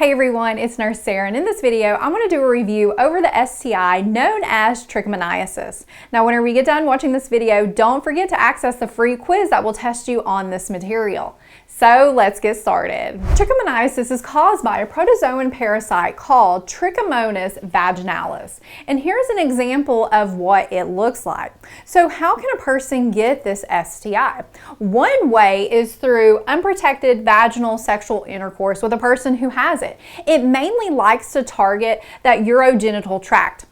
Hey everyone, it's Nurse Sarah, and in this video, I'm going to do a review over the STI known as Trichomoniasis. Now, whenever you get done watching this video, don't forget to access the free quiz that will test you on this material. So let's get started. Trichomoniasis is caused by a protozoan parasite called Trichomonas Vaginalis. And here's an example of what it looks like. So how can a person get this STI? One way is through unprotected vaginal sexual intercourse with a person who has it. It mainly likes to target that urogenital tract.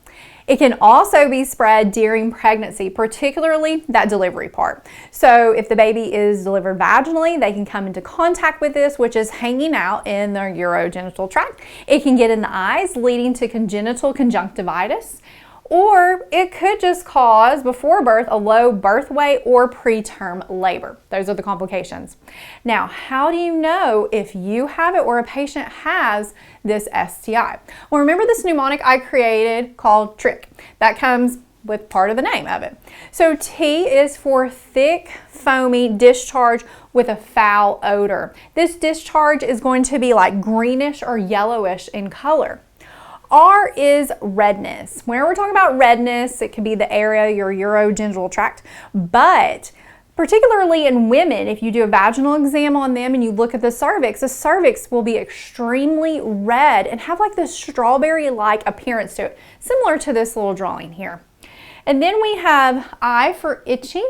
It can also be spread during pregnancy, particularly that delivery part. So if the baby is delivered vaginally, they can come into contact with this, which is hanging out in their urogenital tract. It can get in the eyes, leading to congenital conjunctivitis. Or it could just cause, before birth, a low birth weight or preterm labor. Those are the complications. Now, how do you know if you have it or a patient has this STI? Well, remember this mnemonic I created called Trich. That comes with part of the name of it. So T is for thick, foamy discharge with a foul odor. This discharge is going to be like greenish or yellowish in color. R is redness. Whenever we're talking about redness, it could be the area, your urogenital tract, but particularly in women, if you do a vaginal exam on them and you look at the cervix will be extremely red and have like this strawberry-like appearance to it, similar to this little drawing here. And then we have I for itchy.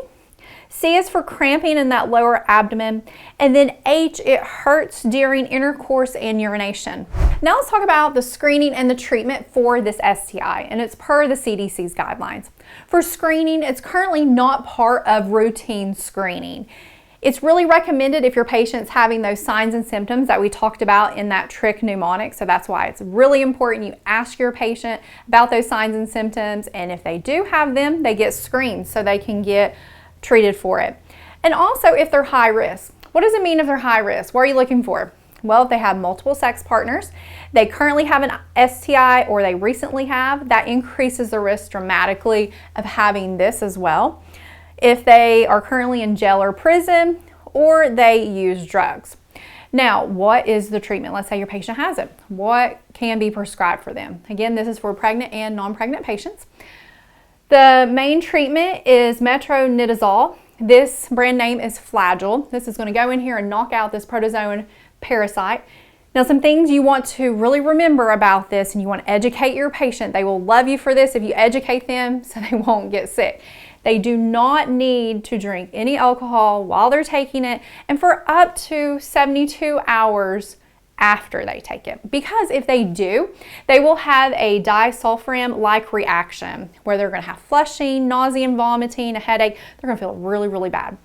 C is for cramping in that lower abdomen, and then H, it hurts during intercourse and urination. Now let's talk about the screening and the treatment for this STI, and it's per the CDC's guidelines. For screening, it's currently not part of routine screening. It's really recommended if your patient's having those signs and symptoms that we talked about in that Trich mnemonic, so that's why it's really important you ask your patient about those signs and symptoms, and if they do have them, they get screened so they can get treated for it. And also if they're high risk. What does it mean if they're high risk? What are you looking for? Well, if they have multiple sex partners, they currently have an STI or they recently have, that increases the risk dramatically of having this as well. If they are currently in jail or prison, or they use drugs. Now, what is the treatment? Let's say your patient has it. What can be prescribed for them? Again, this is for pregnant and non-pregnant patients. The main treatment is metronidazole. This brand name is Flagyl. This is going to go in here and knock out this protozoan parasite. Now, some things you want to really remember about this, and you want to educate your patient. They will love you for this if you educate them so they won't get sick. They do not need to drink any alcohol while they're taking it and for up to 72 hours after they take it, because if they do, they will have a disulfiram-like reaction where they're going to have flushing, nausea and vomiting, a headache. They're going to feel really, really bad.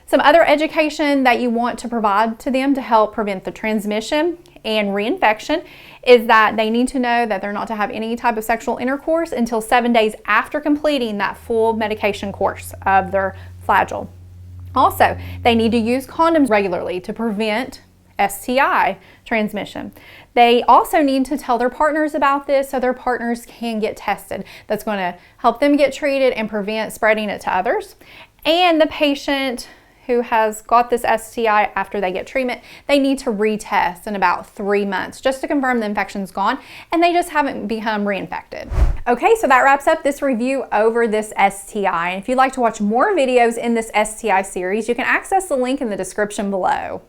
Some other education that you want to provide to them to help prevent the transmission and reinfection is that they need to know that they're not to have any type of sexual intercourse until 7 days after completing that full medication course of their Flagyl. Also, they need to use condoms regularly to prevent STI transmission. They also need to tell their partners about this so their partners can get tested. That's going to help them get treated and prevent spreading it to others. And the patient who has got this STI after they get treatment, they need to retest in about 3 months just to confirm the infection's gone and they just haven't become reinfected. Okay, so that wraps up this review over this STI. And if you'd like to watch more videos in this STI series, you can access the link in the description below.